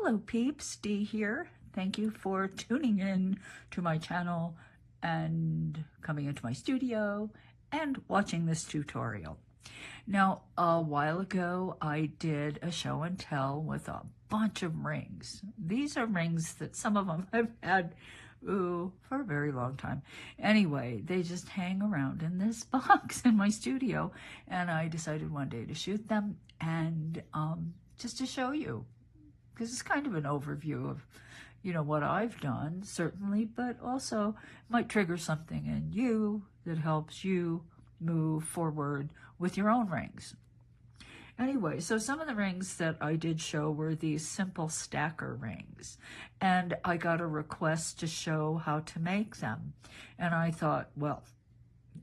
Hello peeps, Dee here. Thank you for tuning in to my channel and coming into my studio and watching this tutorial. Now, a while ago, I did a show and tell with a bunch of rings. These are rings that some of them I've had for a very long time. Anyway, they just hang around in this box in my studio, and I decided one day to shoot them and just to show you, because it's kind of an overview of, you know, what I've done, certainly, but also might trigger something in you that helps you move forward with your own rings. Anyway, so some of the rings that I did show were these simple stacker rings, and I got a request to show how to make them. And I thought, well,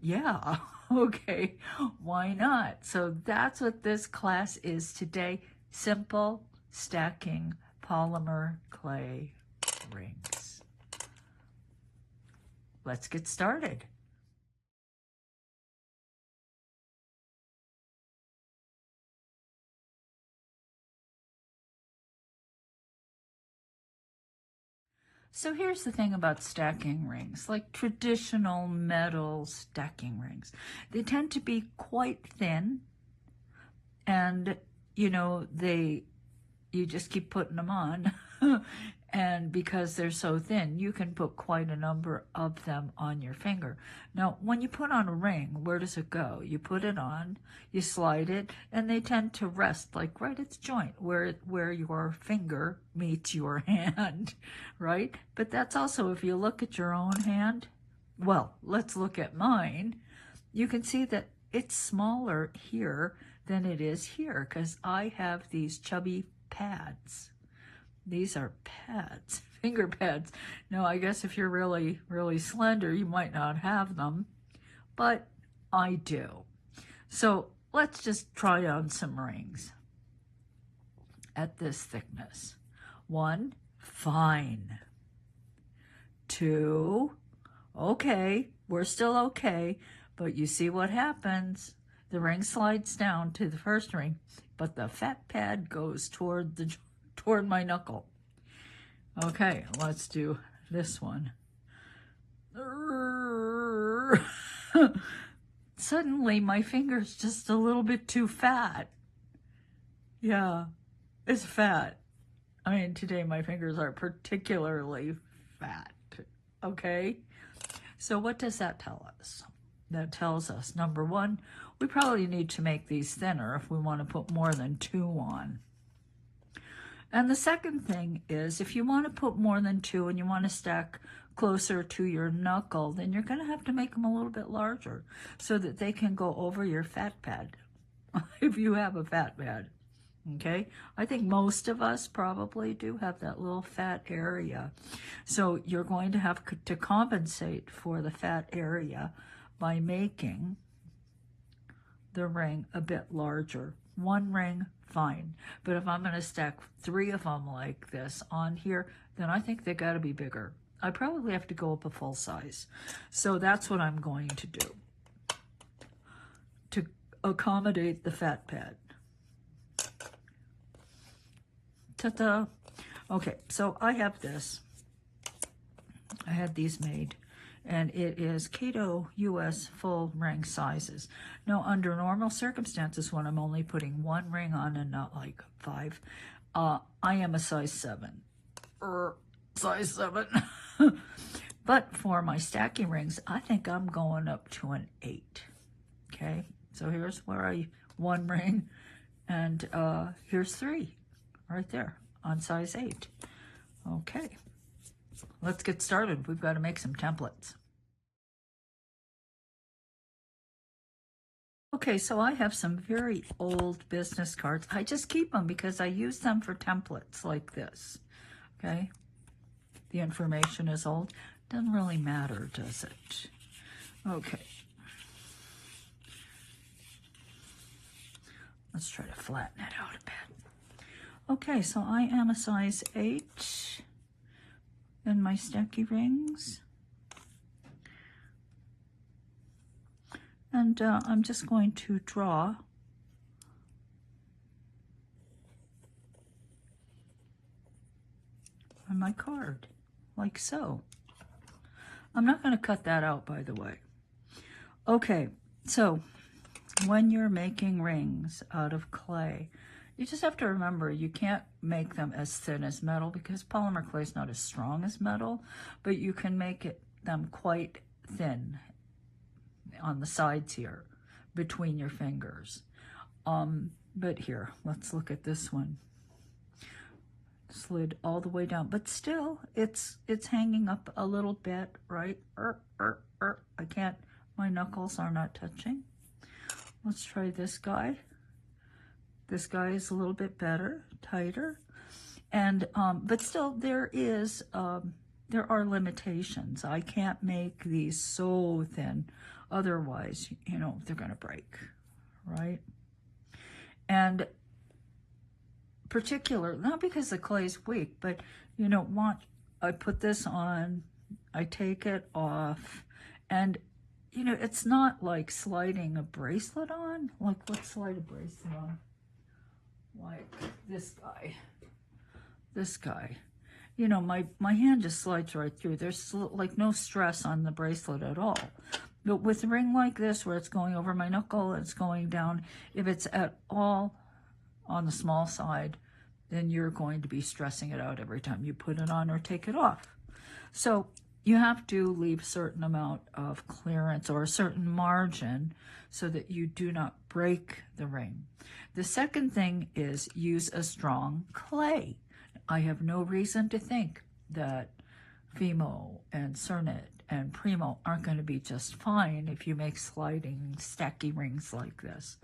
yeah, okay, why not? So that's what this class is today, simple stacking polymer clay rings. Let's get started. So here's the thing about stacking rings, like traditional metal stacking rings. They tend to be quite thin, and you know, you just keep putting them on. And because they're so thin, you can put quite a number of them on your finger. Now, when you put on a ring, where does it go? You put it on, you slide it, and they tend to rest like right at the joint where your finger meets your hand, right? But that's also, if you look at your own hand, well, let's look at mine. You can see that it's smaller here than it is here because I have these chubby pads. These are pads, finger pads. Now, I guess if you're really, really slender, you might not have them, but I do. So let's just try on some rings at this thickness. 1, fine. 2, okay, we're still okay, but you see what happens. The ring slides down to the first ring, but the fat pad goes toward my knuckle. Okay, let's do this one. Suddenly, my finger's just a little bit too fat. Yeah, it's fat. I mean, today my fingers are particularly fat, okay? So what does that tell us? That tells us, number one, we probably need to make these thinner if we want to put more than 2 on. And the second thing is, if you want to put more than 2 and you want to stack closer to your knuckle, then you're going to have to make them a little bit larger so that they can go over your fat pad, if you have a fat pad, okay? I think most of us probably do have that little fat area. So you're going to have to compensate for the fat area by making the ring a bit larger. 1 ring, fine. But if I'm going to stack 3 of them like this on here, then I think they got to be bigger. I probably have to go up a full size. So that's what I'm going to do to accommodate the fat pad. Ta-da! Okay, so I have this. I had these made, and it is Kato US full ring sizes. Now, under normal circumstances, when I'm only putting 1 ring on and not like 5, I am a size 7. Size 7. But for my stacking rings, I think I'm going up to an 8. Okay, so here's where 1 ring, and here's 3 right there on size 8. Okay, let's get started. We've got to make some templates. Okay, so I have some very old business cards. I just keep them because I use them for templates like this, okay? The information is old. Doesn't really matter, does it? Okay. Let's try to flatten it out a bit. Okay, so I am a size 8 in my stacky rings. And I'm just going to draw on my card, like so. I'm not going to cut that out, by the way. Okay, so when you're making rings out of clay, you just have to remember you can't make them as thin as metal because polymer clay is not as strong as metal, but you can make them quite thin on the sides here between your fingers. But here, let's look at this one. Slid all the way down, but still it's hanging up a little bit, right? I can't, my knuckles are not touching. Let's try this guy. This guy is a little bit better, tighter, and but still there are limitations. I can't make these so thin, otherwise, you know, they're gonna break, right? And particular, not because the clay is weak, but you know, I put this on, I take it off, and you know, it's not like sliding a bracelet on. Like, let's slide a bracelet on, like this guy. You know, my hand just slides right through. There's like no stress on the bracelet at all. But with a ring like this, where it's going over my knuckle, it's going down, if it's at all on the small side, then you're going to be stressing it out every time you put it on or take it off. So you have to leave a certain amount of clearance or a certain margin so that you do not break the ring. The second thing is use a strong clay. I have no reason to think that Fimo and Cernit and Primo aren't going to be just fine if you make sliding, stacky rings like this.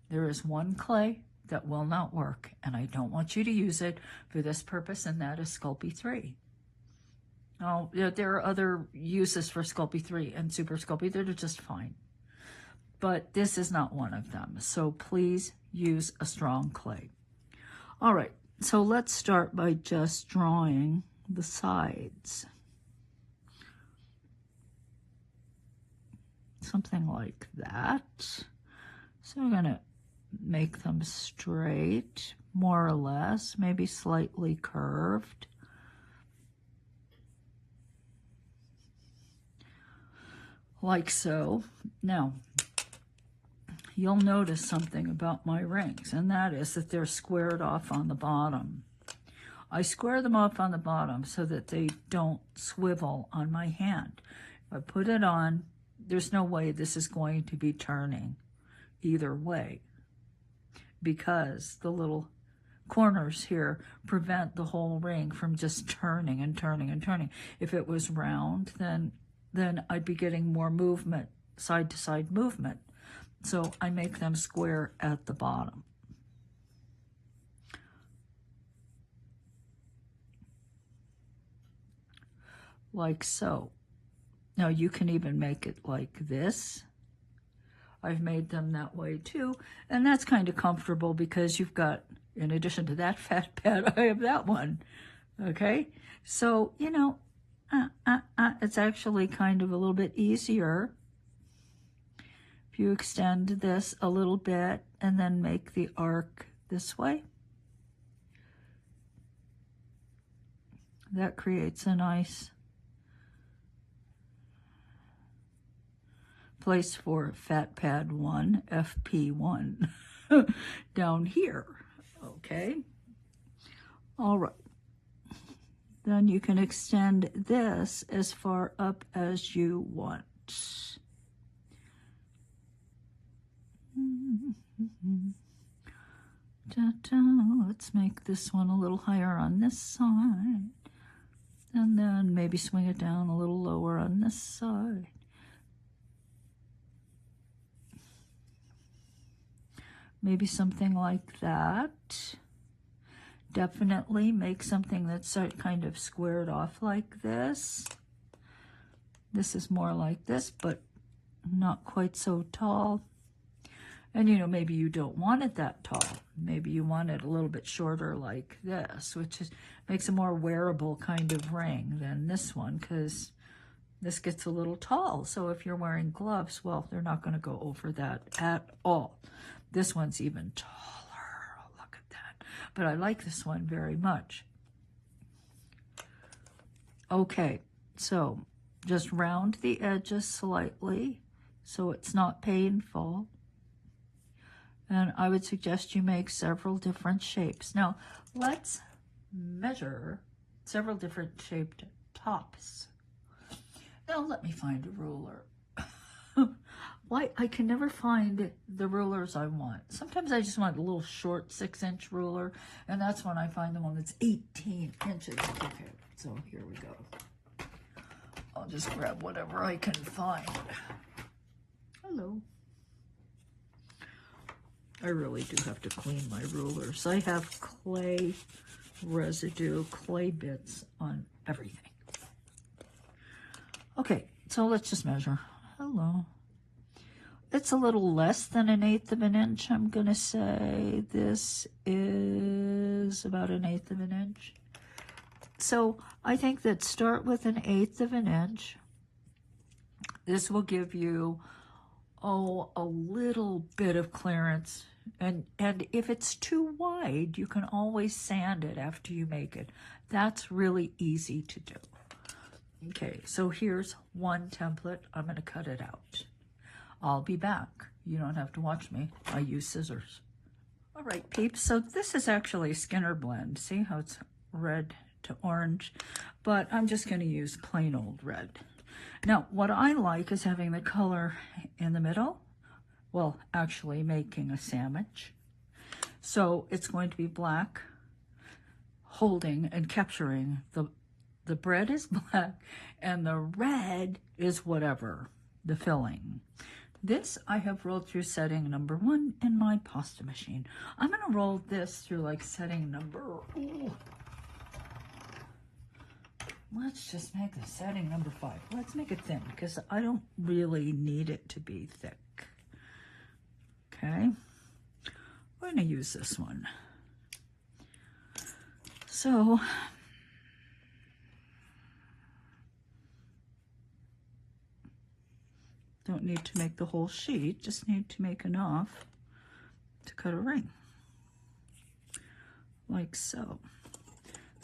There is one clay that will not work, and I don't want you to use it for this purpose, and that is Sculpey 3. Now, there are other uses for Sculpey 3 and Super Sculpey that are just fine, but this is not one of them, so please use a strong clay. All right, so let's start by just drawing the sides. Something like that. So we're gonna make them straight, more or less, maybe slightly curved. Like so. Now, you'll notice something about my rings, and that is that they're squared off on the bottom. I square them off on the bottom so that they don't swivel on my hand. If I put it on, there's no way this is going to be turning either way, because the little corners here prevent the whole ring from just turning and turning and turning. If it was round, then I'd be getting more movement, side to side movement. So I make them square at the bottom. Like so. Now you can even make it like this. I've made them that way too, and that's kind of comfortable because you've got, in addition to that fat pad, I have that one, okay? So, you know, it's actually kind of a little bit easier if you extend this a little bit and then make the arc this way. That creates a nice place for fat pad 1, FP1, down here, okay? All right. Then you can extend this as far up as you want. Let's make this one a little higher on this side, and then maybe swing it down a little lower on this side. Maybe something like that. Definitely make something that's kind of squared off like this. This is more like this, but not quite so tall. And you know, maybe you don't want it that tall. Maybe you want it a little bit shorter like this, which makes a more wearable kind of ring than this one, because this gets a little tall. So if you're wearing gloves, well, they're not going to go over that at all. This one's even taller. Look at that. But I like this one very much. Okay, so just round the edges slightly so it's not painful. And I would suggest you make several different shapes. Now, let's measure several different shaped tops. Now, let me find a ruler. Why, I can never find the rulers I want. Sometimes I just want a little short 6-inch ruler, and that's when I find the one that's 18 inches. Okay, so here we go. I'll just grab whatever I can find. Hello. I really do have to clean my rulers. I have clay residue, clay bits on everything. Okay, so let's just measure. Hello. It's a little less than 1/8 of an inch, I'm going to say. This is about 1/8 of an inch. So I think that start with 1/8 of an inch. This will give you, a little bit of clearance. And if it's too wide, you can always sand it after you make it. That's really easy to do. Okay, so here's one template. I'm going to cut it out. I'll be back. You don't have to watch me. I use scissors. All right, peeps. So this is actually a Skinner blend. See how it's red to orange? But I'm just going to use plain old red. Now, what I like is having the color in the middle. Well, actually making a sandwich. So it's going to be black, holding and capturing the bread is black, and the red is whatever, the filling. This I have rolled through setting number 1 in my pasta machine. I'm going to roll this through like setting number... Ooh. Let's just make the setting number 5. Let's make it thin because I don't really need it to be thick. Okay. We're going to use this one. So... don't need to make the whole sheet, just need to make enough to cut a ring, like so.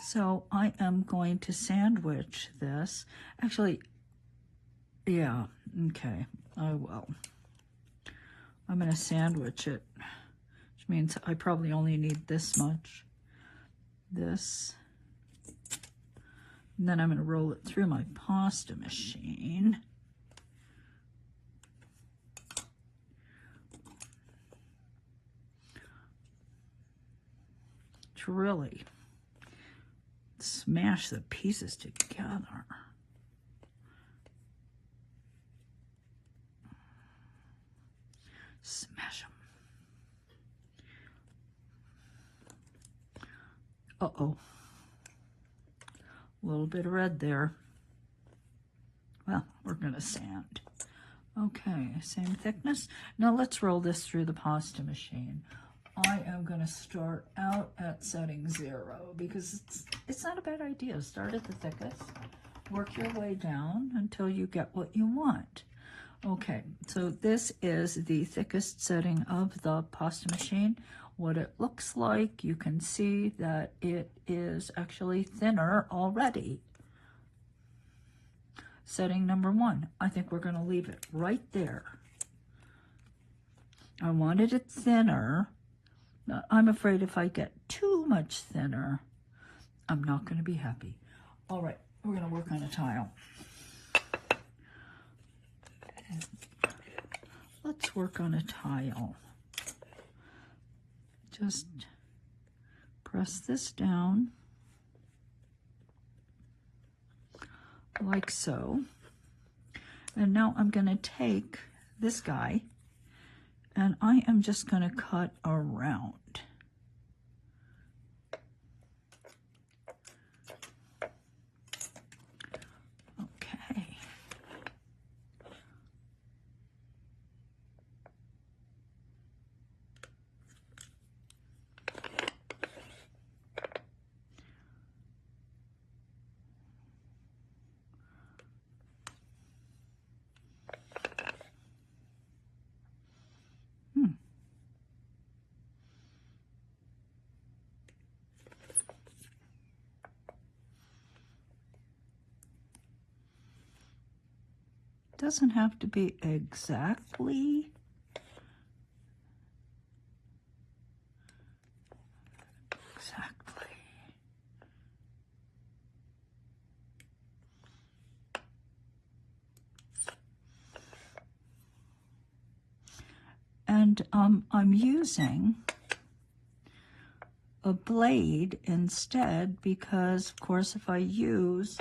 So I am going to sandwich this. Actually, yeah, okay, I will. I'm going to sandwich it, which means I probably only need this much. This. And then I'm going to roll it through my pasta machine. To really smash the pieces together. Smash them. Uh-oh. A little bit of red there. Well, we're going to sand. Okay, same thickness. Now let's roll this through the pasta machine. I am going to start out at setting 0 because it's not a bad idea. Start at the thickest, work your way down until you get what you want. Okay, so this is the thickest setting of the pasta machine. What it looks like, you can see that it is actually thinner already. Setting number 1, I think we're going to leave it right there. I wanted it thinner. I'm afraid if I get too much thinner, I'm not going to be happy. All right, we're going to work on a tile. Let's work on a tile. Just press this down like so. And now I'm going to take this guy and I am just going to cut around. Okay. doesn't have to be exactly and I'm using a blade instead because, of course, if I use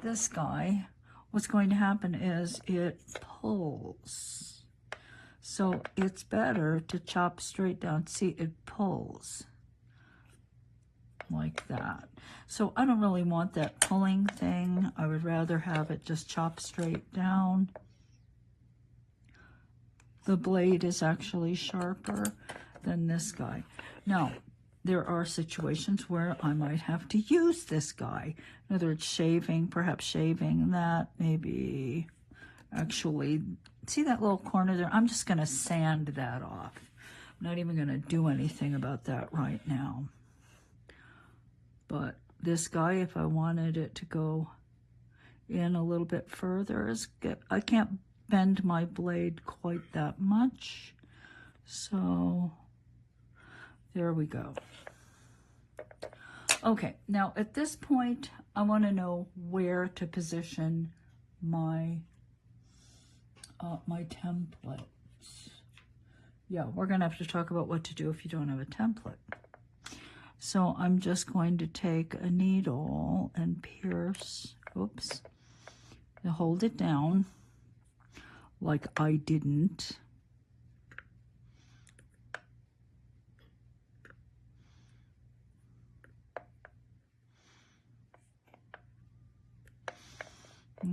this guy, what's going to happen is it pulls. So it's better to chop straight down. See, it pulls like that. So I don't really want that pulling thing. I would rather have it just chop straight down. The blade is actually sharper than this guy. Now, there are situations where I might have to use this guy. In other words, shaving, perhaps shaving that, maybe actually, see that little corner there? I'm just gonna sand that off. I'm not even gonna do anything about that right now. But this guy, if I wanted it to go in a little bit further, I can't bend my blade quite that much. So there we go. Okay, now at this point, I want to know where to position my my templates. Yeah, we're going to have to talk about what to do if you don't have a template. So I'm just going to take a needle and pierce, oops, and hold it down like I didn't.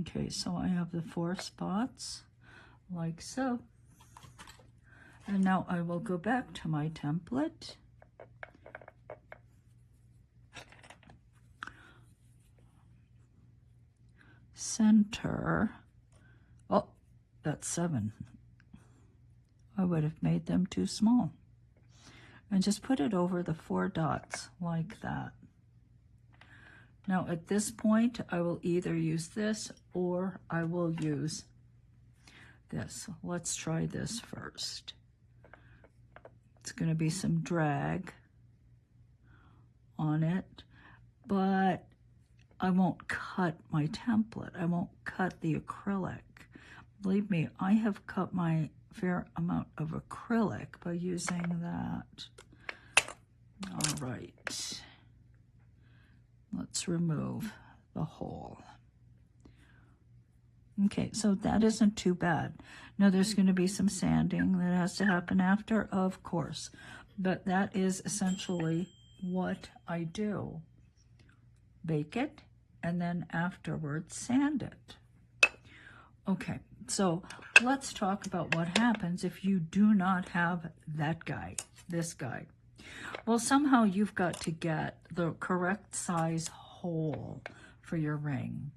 Okay, so I have the 4 spots, like so. And now I will go back to my template. Center. Oh, that's 7. I would have made them too small. And just put it over the 4 dots like that. Now at this point, I will either use this or I will use this. Let's try this first. It's going to be some drag on it, but I won't cut my template. I won't cut the acrylic. Believe me, I have cut my fair amount of acrylic by using that. All right. Let's remove the hole. Okay, so that isn't too bad. Now there's going to be some sanding that has to happen after, of course, but that is essentially what I do. Bake it, and then afterwards sand it. Okay, so let's talk about what happens if you do not have that guy, this guy. Well, somehow you've got to get the correct size hole for your ring.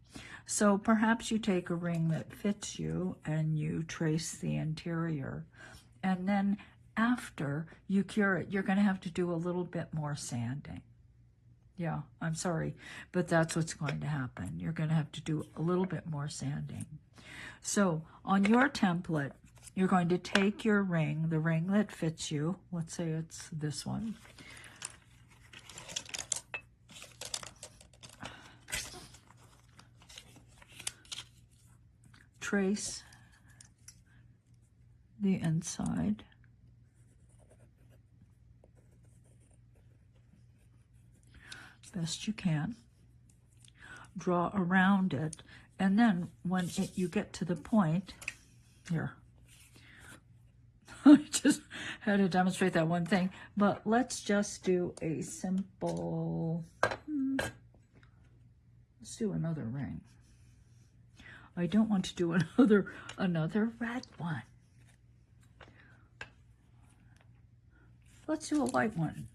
So perhaps you take a ring that fits you and you trace the interior. And then after you cure it, you're going to have to do a little bit more sanding. Yeah, I'm sorry, but that's what's going to happen. You're going to have to do a little bit more sanding. So on your template, you're going to take your ring, the ring that fits you. Let's say it's this one. Trace the inside. Best you can. Draw around it. And then when you get to the point, here, I just had to demonstrate that one thing, but let's just do a simple, let's do another ring. I don't want to do another red one. Let's do a white one.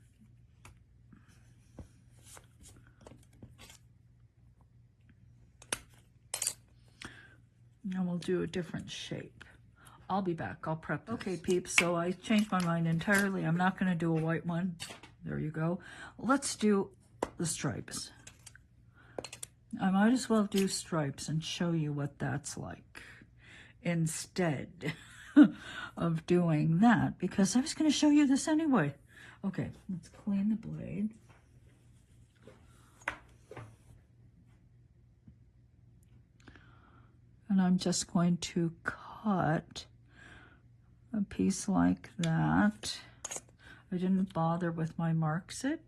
And we'll do a different shape. I'll be back. I'll prep this. Okay, peeps, so I changed my mind entirely. I'm not going to do a white one. There you go. Let's do the stripes. I might as well do stripes and show you what that's like. instead of doing that, because I was going to show you this anyway. Okay, let's clean the blade. And I'm just going to cut a piece like that. I didn't bother with my marks it.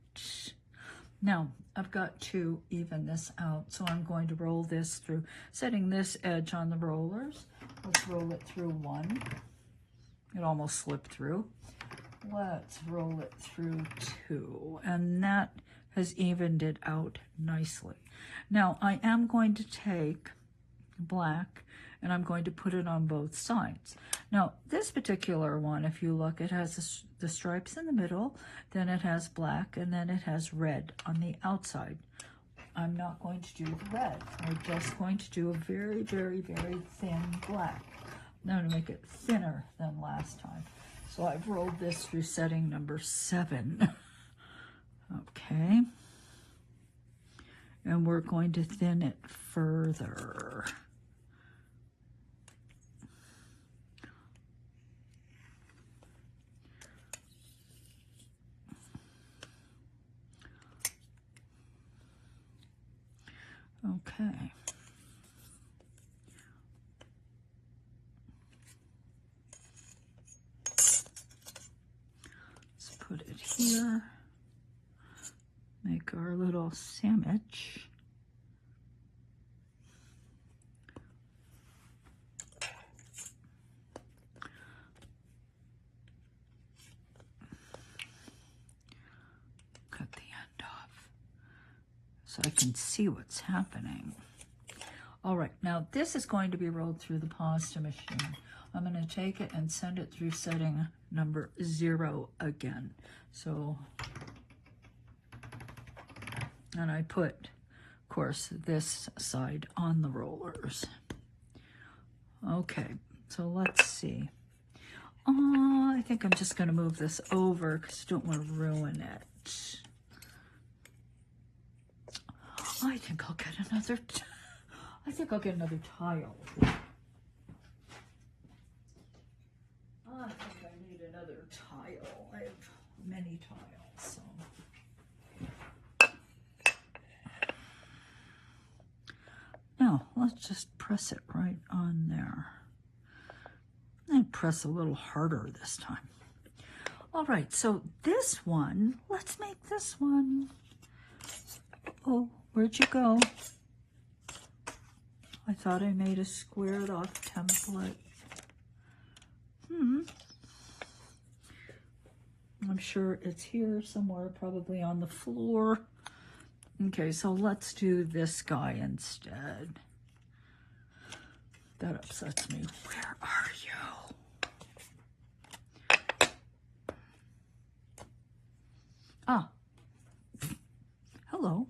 Now, I've got to even this out, so I'm going to roll this through, setting this edge on the rollers. Let's roll it through one. It almost slipped through. Let's roll it through two, and that has evened it out nicely. Now, I am going to take black and I'm going to put it on both sides. Now, this particular one, if you look, it has the stripes in the middle, then it has black, and then it has red on the outside. I'm not going to do the red. I'm just going to do a very, very, very thin black. I'm going to make it thinner than last time. So I've rolled this through setting number 7. Okay. And we're going to thin it further. Okay. Let's put it here. Make our little sandwich. Cut the end off so I can see what's happening. All right, now this is going to be rolled through the pasta machine. I'm going to take it and send it through setting number 0 again. So, and I put, of course, this side on the rollers. Okay, so let's see. I think I'm just going to move this over because I don't want to ruin it. I think I'll get another tile. I think I need another tile. I have many tiles, so. Now, let's just press it right on there. And press a little harder this time. All right, so this one, let's make this one. Oh, where'd you go? I thought I made a squared off template. I'm sure it's here somewhere, probably on the floor. Okay, so let's do this guy instead. That upsets me. Where are you? Ah. Hello.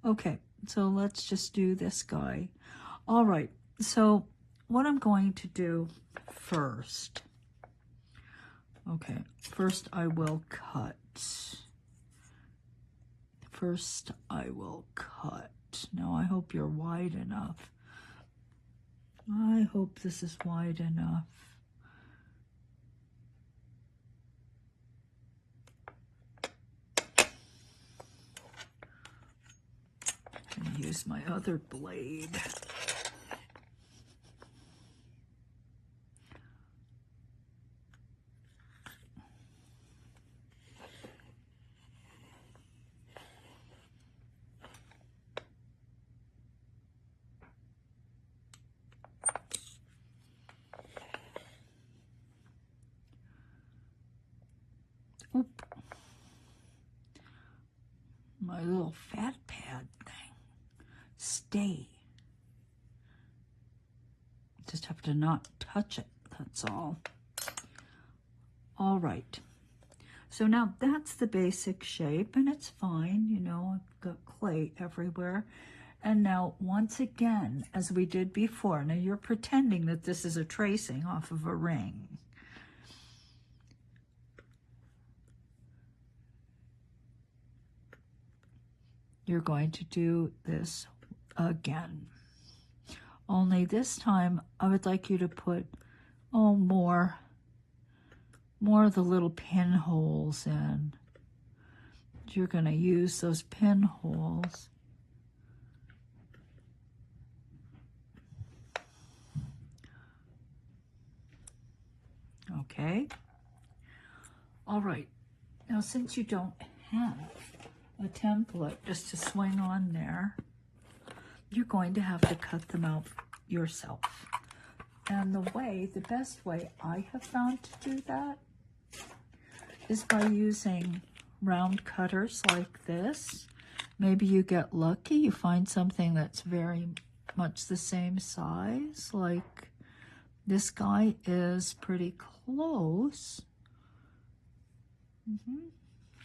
Okay, so let's just do this guy. All right, so what I'm going to do first. Okay, first I will cut. Now I hope you're wide enough. I hope this is wide enough. And use my other blade. Oop. My little fat pad thing. Stay. Just have to not touch it, that's all. All right. So now that's the basic shape, and it's fine, you know, I've got clay everywhere. And now, once again, as we did before, now you're pretending that this is a tracing off of a ring. You're going to do this again. Only this time I would like you to put, more of the little pinholes in. You're going to use those pinholes. Okay. All right. Now, since you don't have a template just to swing on there, you're going to have to cut them out yourself. And the best way I have found to do that is by using round cutters like this. Maybe you get lucky, you find something that's very much the same size, like this guy is pretty close,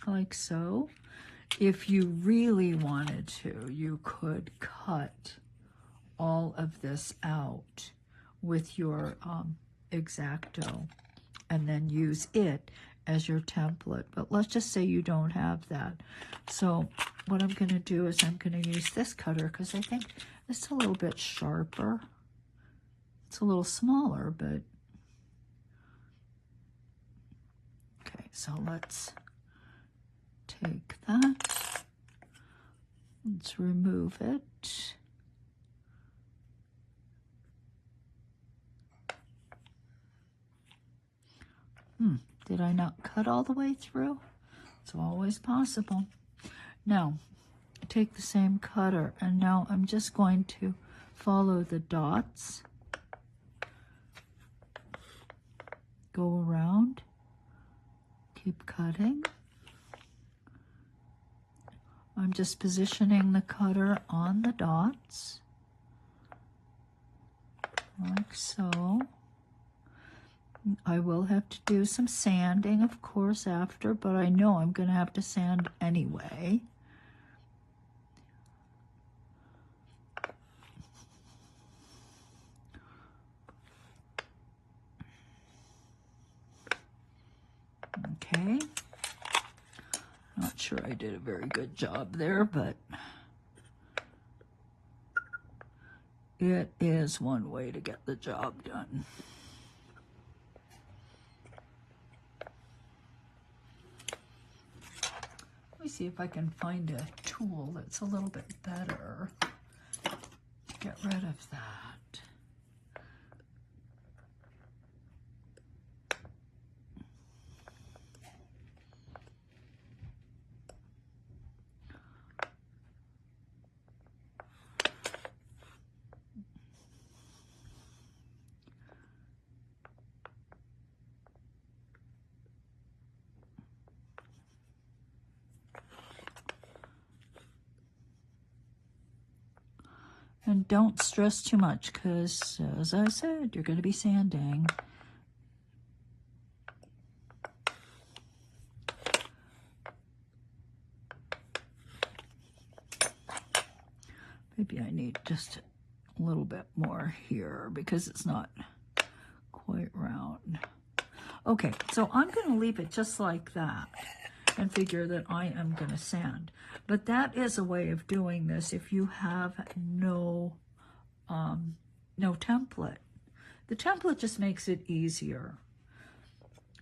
like so. If you really wanted to, you could cut all of this out with your X-Acto and then use it as your template. But let's just say you don't have that. So what I'm going to do is I'm going to use this cutter because I think it's a little bit sharper. It's a little smaller, but okay, so let's take that. Let's remove it. Did I not cut all the way through? It's always possible. Now, take the same cutter, and now I'm just going to follow the dots. Go around. Keep cutting. I'm just positioning the cutter on the dots, like so. I will have to do some sanding, of course, after, but I know I'm going to have to sand anyway. Okay. Not sure I did a very good job there, but it is one way to get the job done. Let me see if I can find a tool that's a little bit better to get rid of that. And don't stress too much because, as I said, you're going to be sanding. Maybe I need just a little bit more here because it's not quite round. Okay, so I'm going to leave it just like that and figure that I am going to sand. But that is a way of doing this if you have no template. The template just makes it easier,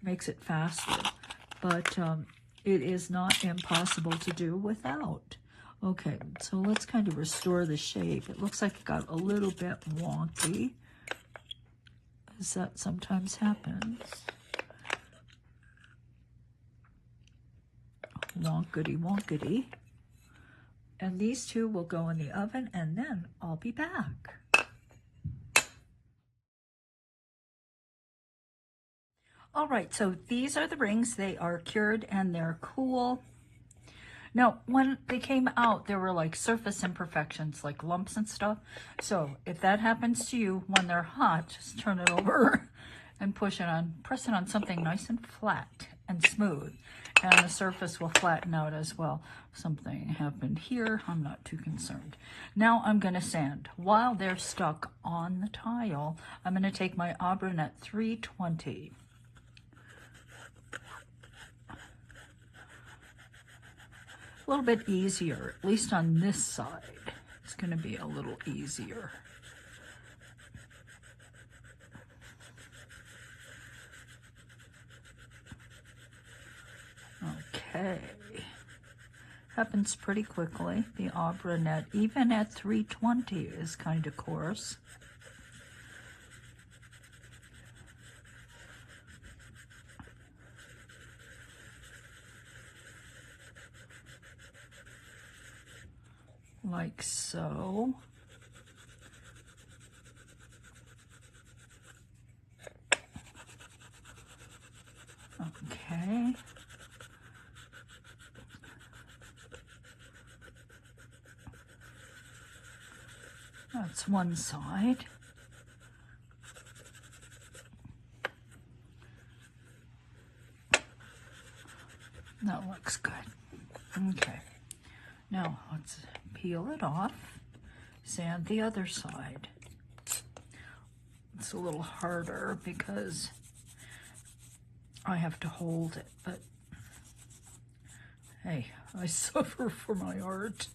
makes it faster, but it is not impossible to do without. Okay, so let's kind of restore the shape. It looks like it got a little bit wonky, as that sometimes happens. Wonkety wonkety. And these two will go in the oven, and then I'll be back. All right, so these are the rings. They are cured and they're cool. Now, when they came out, there were like surface imperfections, like lumps and stuff. So if that happens to you when they're hot, just turn it over and push it on, press it on something nice and flat and smooth, and the surface will flatten out as well. Something happened here, I'm not too concerned. Now I'm going to sand. While they're stuck on the tile, I'm going to take my Abranet 320. A little bit easier, at least on this side. It's going to be a little easier. Okay. Happens pretty quickly. The Opera net, even at 320, is kind of coarse. Like so. Okay. That's one side. That looks good. Okay. Now let's peel it off, sand the other side. It's a little harder because I have to hold it, but hey, I suffer for my art.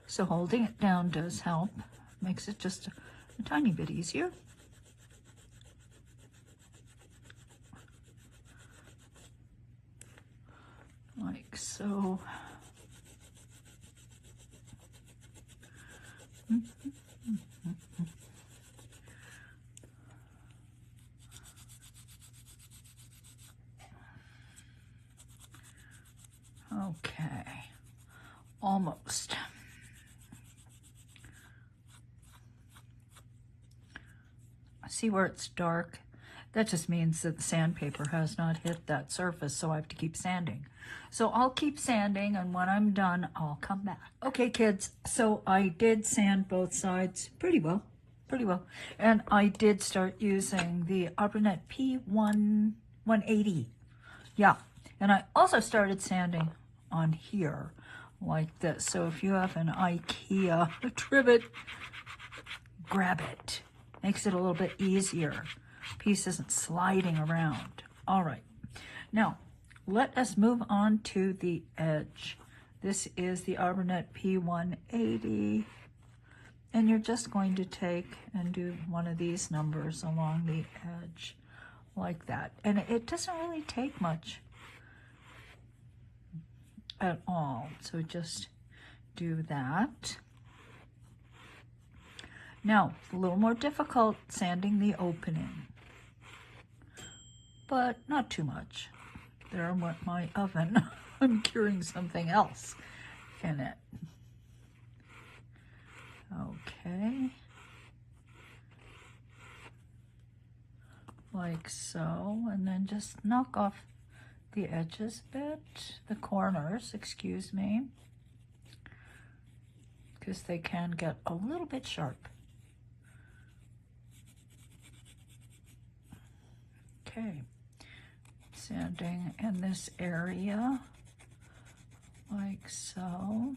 So holding it down does help, makes it just a tiny bit easier. Like so. Okay, almost. See where it's dark? That just means that the sandpaper has not hit that surface, so I have to keep sanding. So I'll keep sanding, and when I'm done, I'll come back. Okay, kids, so I did sand both sides pretty well. And I did start using the ArborNet P180. Yeah, and I also started sanding on here like this. So if you have an IKEA trivet, grab it. Makes it a little bit easier. Piece isn't sliding around. All right, now let us move on to the edge. This is the ArborNet P180, and you're just going to take and do one of these numbers along the edge like that. And it doesn't really take much at all, so just do that. Now, a little more difficult sanding the opening, but not too much. There went my oven. I'm curing something else in it. Okay. Like so, and then just knock off the edges a bit, the corners, excuse me, because they can get a little bit sharp. Okay, sanding in this area, like so.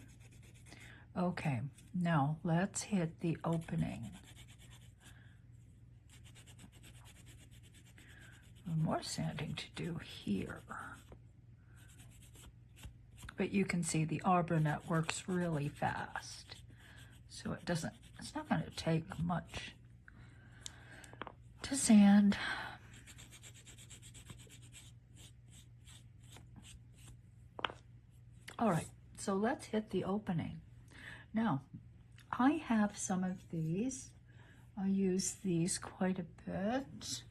Okay, now let's hit the opening. More sanding to do here. But you can see the ArborNet works really fast. So it's not going to take much to sand. All right, so let's hit the opening. Now, I have some of these. I use these quite a bit.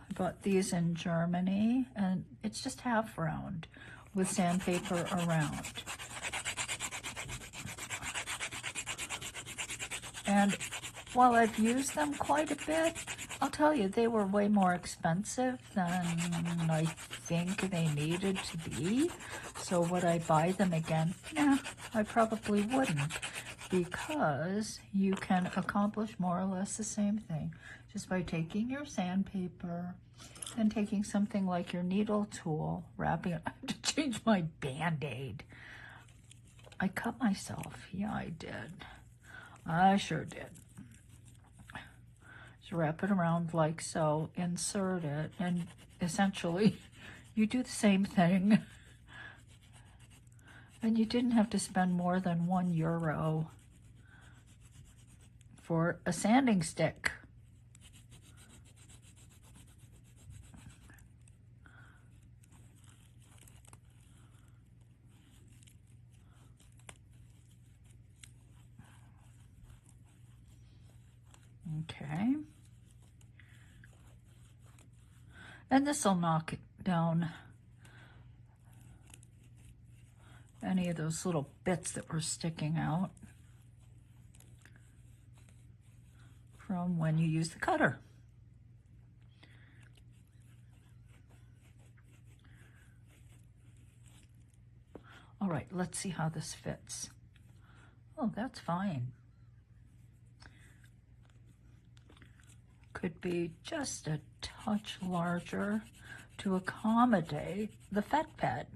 I bought these in Germany, and it's just half round with sandpaper around. And while I've used them quite a bit, I'll tell you, they were way more expensive than I think they needed to be. So would I buy them again? Nah, I probably wouldn't, because you can accomplish more or less the same thing just by taking your sandpaper and taking something like your needle tool, wrapping it. I have to change my Band-Aid. I cut myself. Yeah, I did. I sure did. Just wrap it around like so, insert it, and essentially you do the same thing And you didn't have to spend more than €1 for a sanding stick. Okay. And this will knock down any of those little bits that were sticking out from when you use the cutter. All right, let's see how this fits. Oh, that's fine. Could be just a touch larger to accommodate the fat pad.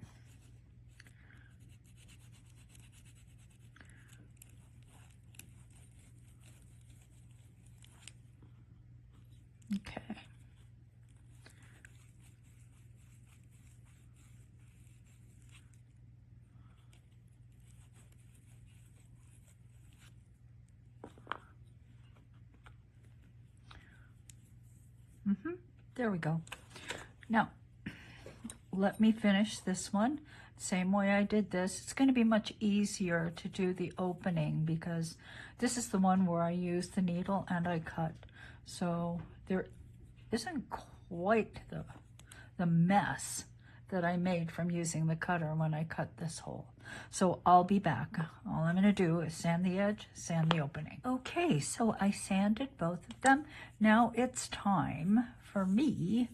Okay. There we go. Now, let me finish this one. Same way I did this. It's going to be much easier to do the opening because this is the one where I use the needle and I cut. So there isn't quite the mess that I made from using the cutter when I cut this hole. So I'll be back. All I'm going to do is sand the edge, sand the opening. Okay, so I sanded both of them. Now it's time for me,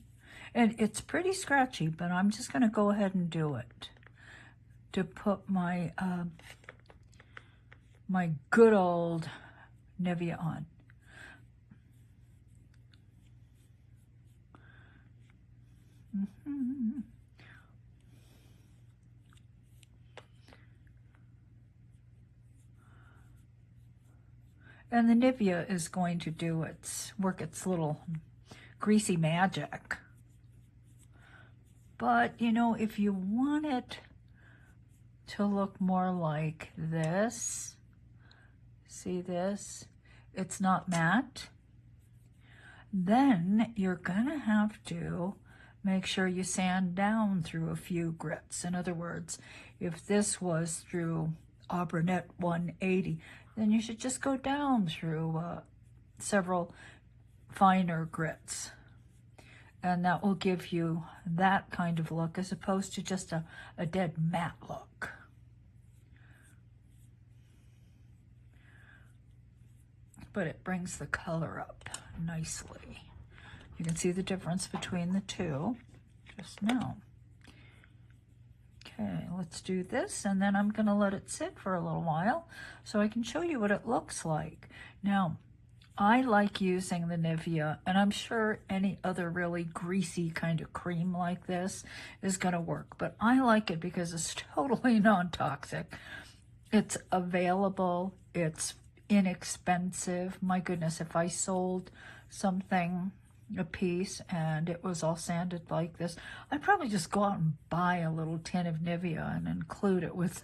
and it's pretty scratchy, but I'm just going to go ahead and do it, to put my my good old Nivea on. And the Nivea is going to do work its little greasy magic. But, you know, if you want it to look more like this, see this? It's not matte. Then you're gonna have to make sure you sand down through a few grits. In other words, if this was through Auburnet 180, then you should just go down through several finer grits. And that will give you that kind of look as opposed to just a dead matte look. But it brings the color up nicely. You can see the difference between the two just now. Okay, let's do this, and then I'm gonna let it sit for a little while so I can show you what it looks like. Now, I like using the Nivea, and I'm sure any other really greasy kind of cream like this is gonna work, but I like it because it's totally non-toxic. It's available, it's inexpensive. My goodness, if I sold something, a piece, and it was all sanded like this, I'd probably just go out and buy a little tin of Nivea and include it with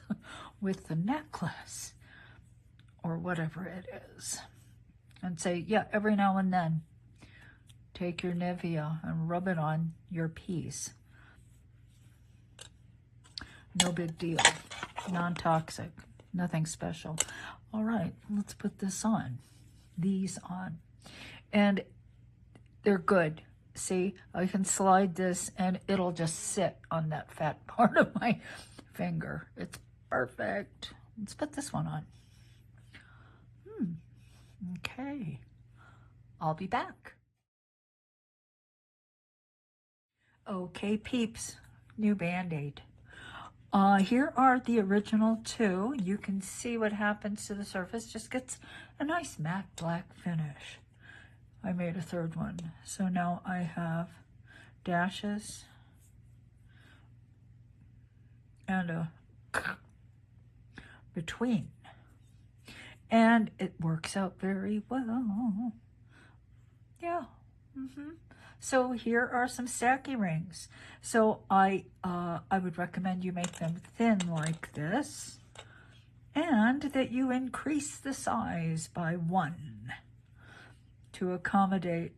the necklace or whatever it is, and say, yeah, every now and then take your Nivea and rub it on your piece. No big deal, non-toxic, nothing special. All right, let's put this on, these on, and they're good. See, I can slide this and it'll just sit on that fat part of my finger. It's perfect. Let's put this one on. Okay, I'll be back. Okay, peeps, new Band-Aid. Here are the original two. You can see what happens to the surface. Just gets a nice matte black finish. I made a third one. So now I have dashes and a between. And it works out very well. Yeah, So here are some stacky rings. So I would recommend you make them thin like this, and that you increase the size by 1 to accommodate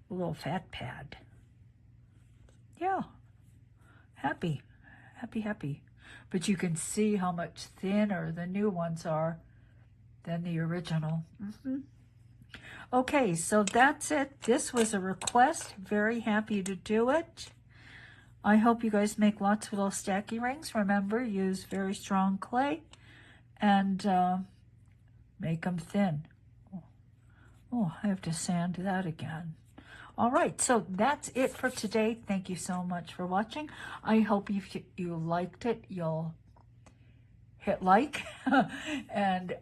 a little fat pad. Yeah, happy. But you can see how much thinner the new ones are than the original. Okay, so that's it. This was a request. Very happy to do it. I hope you guys make lots of little stacky rings. Remember, use very strong clay and make them thin. Oh, I have to sand that again. All right, so that's it for today. Thank you so much for watching. I hope if you liked it, you'll hit like. And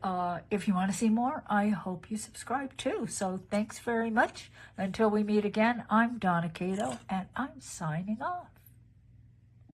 if you want to see more, I hope you subscribe too. So thanks very much. Until we meet again, I'm Donna Kato, and I'm signing off.